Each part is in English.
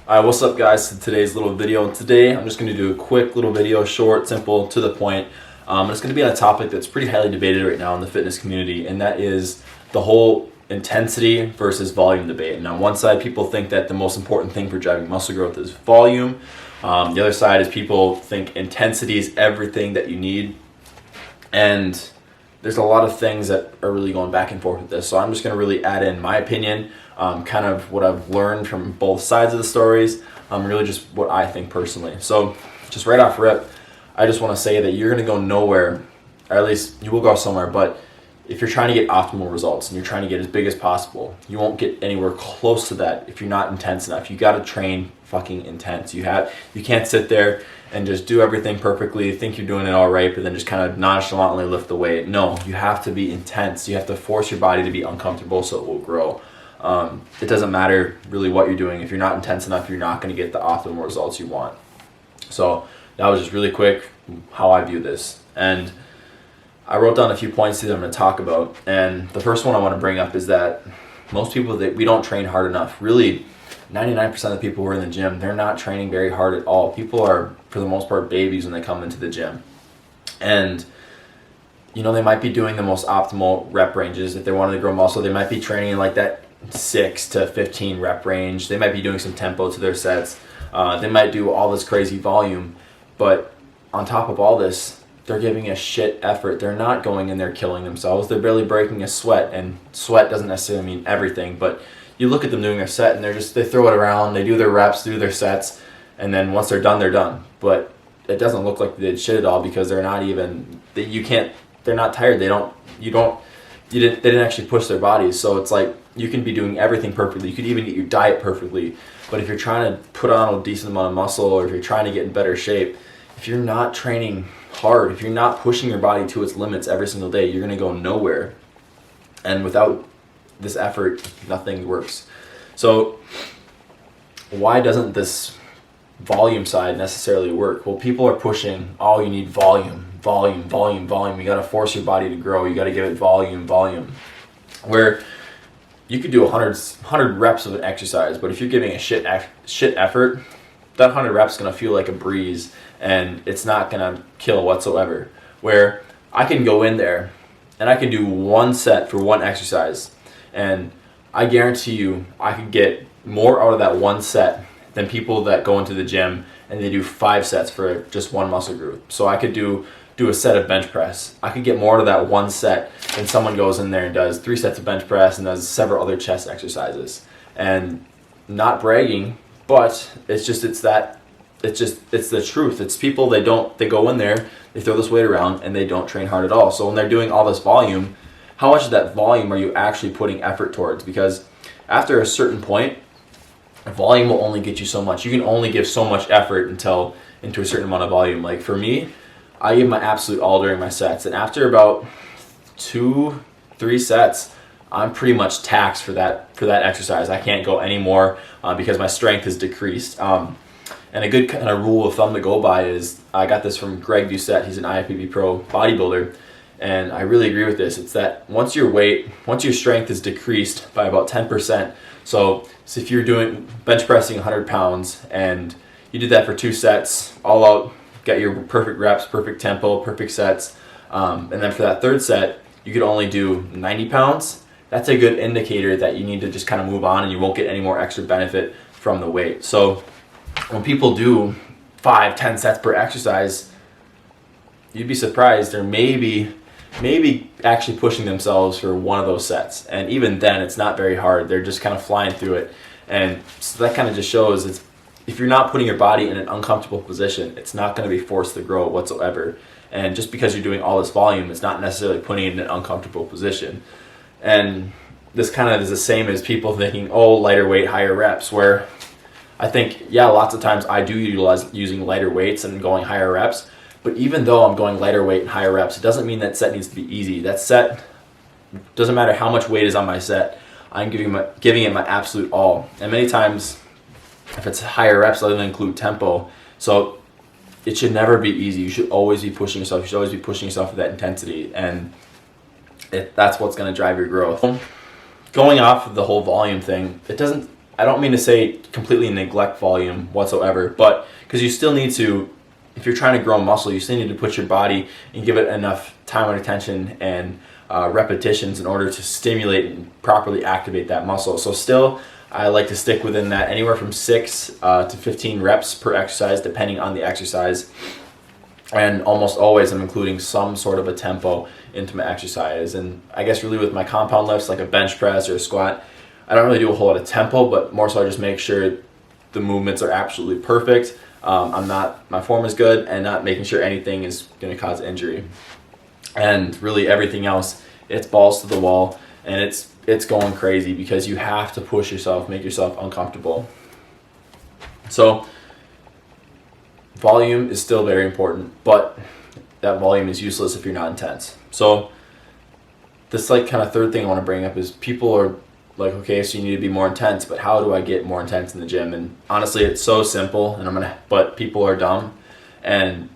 Alright, what's up guys, to today's little video. Today I'm just going to do a quick little video, short, simple, to the point. It's going to be on a topic that's pretty highly debated right now in the fitness community, and that is the whole intensity versus volume debate. And on one side, people think that the most important thing for driving muscle growth is volume. The other side is people think intensity is everything that you need. And there's a lot of things that are really going back and forth with this. So I'm just going to really add in my opinion, kind of what I've learned from both sides of the stories, really just what I think personally. So just right off rip, I just want to say that you're going to go nowhere, or at least you will go somewhere, but if you're trying to get optimal results and you're trying to get as big as possible, you won't get anywhere close to that if you're not intense enough. You got to train fucking intense. You can't sit there and just do everything perfectly, think you're doing it all right, but then just kind of nonchalantly lift the weight. No, you have to be intense. You have to force your body to be uncomfortable so it will grow. It doesn't matter really what you're doing. If you're not intense enough, you're not going to get the optimal results you want. So that was just really quick how I view this. And I wrote down a few points that I'm going to talk about. And the first one I want to bring up is that most people, we don't train hard enough. Really, 99% of the people who are in the gym, they're not training very hard at all. People are, for the most part, babies when they come into the gym. And, you know, they might be doing the most optimal rep ranges. If they wanted to grow muscle, they might be training in like that 6 to 15 rep range. They might be doing some tempo to their sets. They might do all this crazy volume. But on top of all this, they're giving a shit effort. They're not going in there killing themselves. They're barely breaking a sweat. And sweat doesn't necessarily mean everything, but you look at them doing their set and they throw it around, they do their reps, do their sets, and then once they're done, they're done. But it doesn't look like they did shit at all because they're not even, they're not tired. They didn't actually push their bodies. So it's like, you can be doing everything perfectly. You could even get your diet perfectly. But if you're trying to put on a decent amount of muscle, or if you're trying to get in better shape, if you're not training hard, if you're not pushing your body to its limits every single day, you're going to go nowhere. And without this effort, nothing works. So why doesn't this volume side necessarily work? Well, people are pushing, oh, you need volume. You got to force your body to grow. You got to give it volume. Where you could do 100 reps of an exercise, but if you're giving a shit effort, that 100 reps is going to feel like a breeze, and it's not going to kill whatsoever. Where I can go in there and I can do one set for one exercise, and I guarantee you I could get more out of that one set than people that go into the gym and they do 5 sets for just one muscle group. So I could do a set of bench press. I could get more out of that one set than someone goes in there and does 3 sets of bench press and does several other chest exercises. And not bragging, but it's the truth. It's people, they go in there, they throw this weight around, and they don't train hard at all. So when they're doing all this volume, how much of that volume are you actually putting effort towards? Because after a certain point, volume will only get you so much. You can only give so much effort into a certain amount of volume. Like for me, I give my absolute all during my sets, and after about 2-3 sets, I'm pretty much taxed for that exercise. I can't go anymore because my strength is decreased. And a good kind of rule of thumb to go by is, I got this from Greg Doucette. He's an IFBB pro bodybuilder, and I really agree with this. It's that once your strength is decreased by about 10%, so if you're doing bench pressing 100 pounds and you did that for 2 sets, all out, got your perfect reps, perfect tempo, perfect sets, and then for that 3rd set, you could only do 90 pounds, that's a good indicator that you need to just kind of move on and you won't get any more extra benefit from the weight. So when people do 5-10 sets per exercise, you'd be surprised they're maybe actually pushing themselves for one of those sets. And even then, it's not very hard. They're just kind of flying through it. And so that kind of just shows if you're not putting your body in an uncomfortable position, it's not going to be forced to grow whatsoever. And just because you're doing all this volume, it's not necessarily putting it in an uncomfortable position. And this kind of is the same as people thinking, oh, lighter weight, higher reps, where I think, yeah, lots of times I do utilize using lighter weights and going higher reps. But even though I'm going lighter weight and higher reps, it doesn't mean that set needs to be easy. That set, doesn't matter how much weight is on my set, I'm giving it my absolute all. And many times, if it's higher reps, I'll even include tempo. So it should never be easy. You should always be pushing yourself. You should always be pushing yourself with that intensity. And that's what's going to drive your growth. Going off of the whole volume thing, it doesn't I don't mean to say completely neglect volume whatsoever, but because you still need to, if you're trying to grow muscle, you still need to put your body and give it enough time and attention and repetitions in order to stimulate and properly activate that muscle. So still, I like to stick within that anywhere from 6 to 15 reps per exercise, depending on the exercise. And almost always I'm including some sort of a tempo into my exercise. And I guess really with my compound lifts, like a bench press or a squat, I don't really do a whole lot of tempo, but more so I just make sure the movements are absolutely perfect. My form is good, and not making sure anything is going to cause injury. And really everything else, it's balls to the wall, and it's going crazy because you have to push yourself, make yourself uncomfortable. So volume is still very important, but that volume is useless if you're not intense. So this like kind of third thing I want to bring up is people are like, okay, so you need to be more intense, but how do I get more intense in the gym? And honestly, it's so simple, but people are dumb, and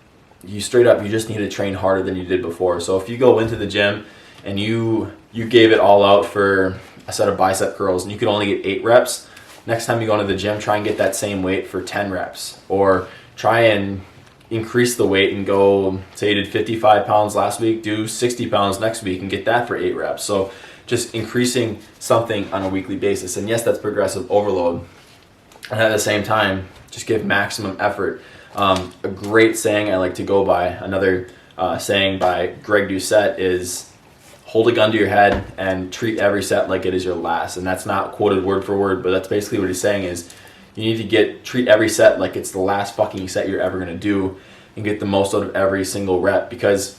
you straight up, you just need to train harder than you did before. So if you go into the gym and you gave it all out for a set of bicep curls and you could only get 8 reps, next time you go into the gym, try and get that same weight for 10 reps, or try and increase the weight and go, say you did 55 pounds last week, do 60 pounds next week and get that for 8 reps. So just increasing something on a weekly basis. And yes, that's progressive overload. And at the same time, just give maximum effort. A great saying I like to go by, another saying by Greg Doucette is, hold a gun to your head and treat every set like it is your last. And that's not quoted word for word, but that's basically what he's saying is, you need to treat every set like it's the last fucking set you're ever going to do, and get the most out of every single rep. Because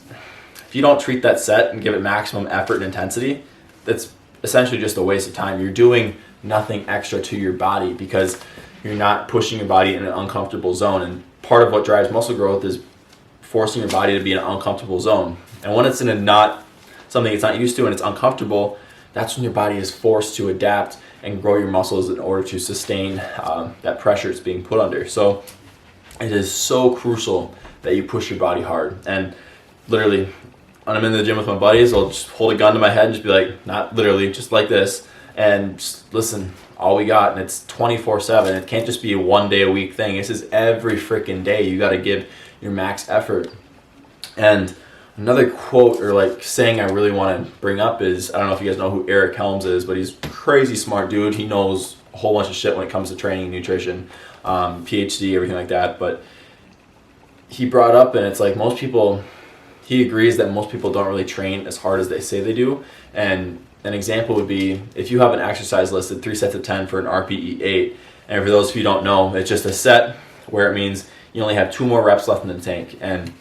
if you don't treat that set and give it maximum effort and intensity, that's essentially just a waste of time. You're doing nothing extra to your body because you're not pushing your body in an uncomfortable zone. And part of what drives muscle growth is forcing your body to be in an uncomfortable zone. And when it's in something it's not used to and it's uncomfortable, that's when your body is forced to adapt and grow your muscles in order to sustain that pressure it's being put under. So it is so crucial that you push your body hard. And literally, when I'm in the gym with my buddies, I'll just hold a gun to my head and just be like, not literally, just like this, and just listen, all we got. And it's 24/7. It can't just be a 1 day a week thing. This is every freaking day. You got to give your max effort. And another quote or like saying I really want to bring up is, I don't know if you guys know who Eric Helms is, but he's a crazy smart dude. He knows a whole bunch of shit when it comes to training, nutrition, PhD, everything like that. But he brought up, and it's like he agrees that most people don't really train as hard as they say they do. And an example would be, if you have an exercise listed 3 sets of 10 for an RPE 8, and for those of you who don't know, it's just a set where it means you only have 2 more reps left in the tank. And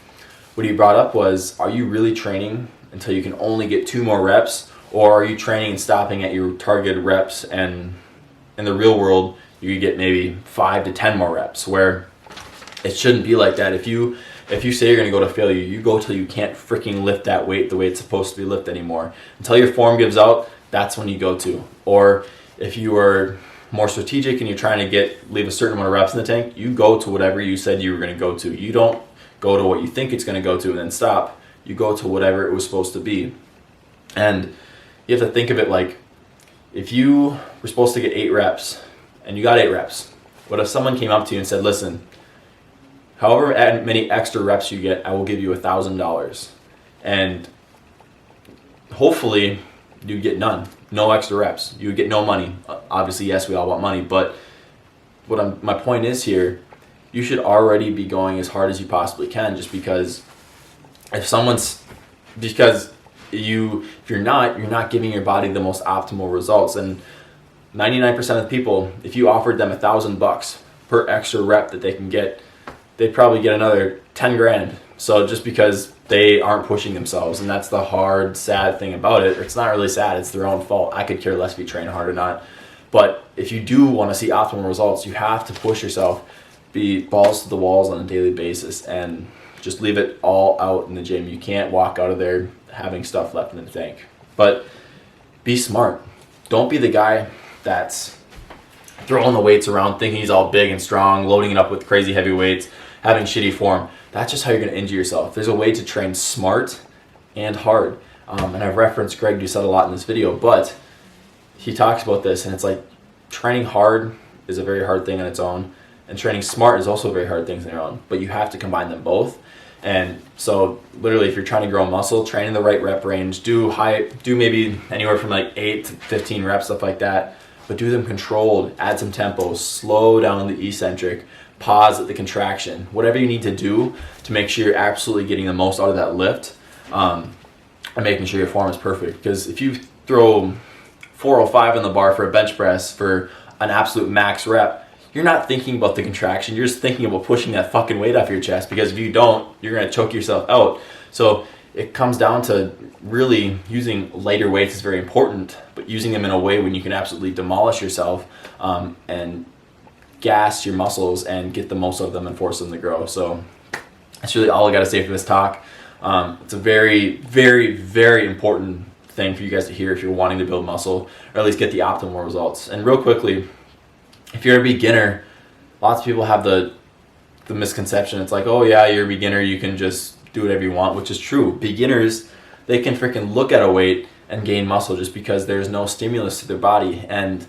what he brought up was, are you really training until you can only get 2 more reps, or are you training and stopping at your targeted reps, and in the real world you could get maybe 5 to 10 more reps, where it shouldn't be like that. If you say you're going to go to failure, you go till you can't freaking lift that weight the way it's supposed to be lifted anymore. Until your form gives out, that's when you go to. Or if you are more strategic and you're trying to leave a certain amount of reps in the tank, you go to whatever you said you were going to go to. You don't go to what you think it's going to go to and then stop. You go to whatever it was supposed to be. And you have to think of it like, if you were supposed to get 8 reps and you got 8 reps, what if someone came up to you and said, listen, however many extra reps you get, I will give you $1,000. And hopefully you get none, no extra reps. You would get no money. Obviously, yes, we all want money, but my point is here, you should already be going as hard as you possibly can, just because if you're not giving your body the most optimal results. And 99% of the people, if you offered them $1,000 per extra rep that they can get, they'd probably get another 10 grand. So just because they aren't pushing themselves, and that's the hard, sad thing about it. It's not really sad, it's their own fault. I could care less if you train hard or not. But if you do want to see optimal results, you have to push yourself, be balls to the walls on a daily basis, and just leave it all out in the gym. You can't walk out of there having stuff left in the tank. But be smart. Don't be the guy that's throwing the weights around, thinking he's all big and strong, loading it up with crazy heavy weights, having shitty form. That's just how you're going to injure yourself. There's a way to train smart and hard. And I've referenced Greg Doucette a lot in this video, but he talks about this, and it's like, training hard is a very hard thing on its own, and training smart is also a very hard thing on their own, but you have to combine them both. And so literally, if you're trying to grow muscle, train in the right rep range, do maybe anywhere from like 8 to 15 reps, stuff like that, but do them controlled, add some tempo, slow down the eccentric, pause at the contraction, whatever you need to do to make sure you're absolutely getting the most out of that lift, and making sure your form is perfect. Because if you throw 405 on the bar for a bench press for an absolute max rep, you're not thinking about the contraction, you're just thinking about pushing that fucking weight off your chest, because if you don't, you're going to choke yourself out. So it comes down to really using lighter weights is very important, but using them in a way when you can absolutely demolish yourself, and gas your muscles and get the most out of them and force them to grow. So that's really all I got to say for this talk. It's a very, very, very important thing for you guys to hear if you're wanting to build muscle, or at least get the optimal results. And real quickly, if you're a beginner, lots of people have the misconception. It's like, oh yeah, you're a beginner, you can just do whatever you want, which is true. Beginners, they can freaking look at a weight and gain muscle just because there's no stimulus to their body. And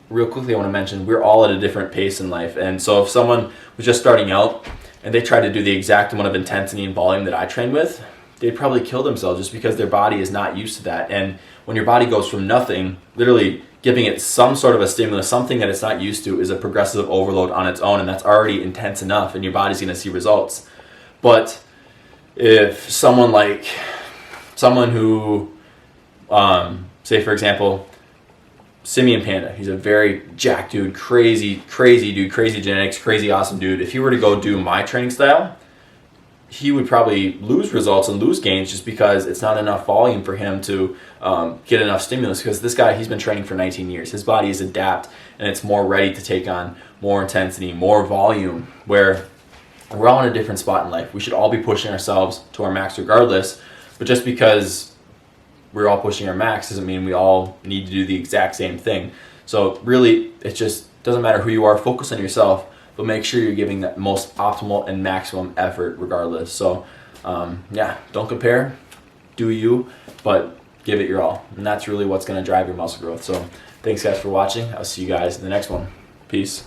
real quickly, I want to mention, we're all at a different pace in life. And so if someone was just starting out and they tried to do the exact amount of intensity and volume that I train with, they'd probably kill themselves just because their body is not used to that. And when your body goes from nothing, literally giving it some sort of a stimulus, something that it's not used to, is a progressive overload on its own, and that's already intense enough, and your body's going to see results. But if someone who, say for example, Simeon Panda, he's a very jacked dude, crazy dude, crazy genetics, crazy awesome dude. If he were to go do my training style, he would probably lose results and lose gains just because it's not enough volume for him to get enough stimulus. Because this guy, he's been training for 19 years. His body is adapt, and it's more ready to take on more intensity, more volume, where we're all in a different spot in life. We should all be pushing ourselves to our max regardless, but just because we're all pushing our max doesn't mean we all need to do the exact same thing. So really, it just doesn't matter who you are. Focus on yourself, but make sure you're giving that most optimal and maximum effort regardless. So yeah, don't compare, do you, but give it your all. And that's really what's going to drive your muscle growth. So thanks guys for watching. I'll see you guys in the next one. Peace.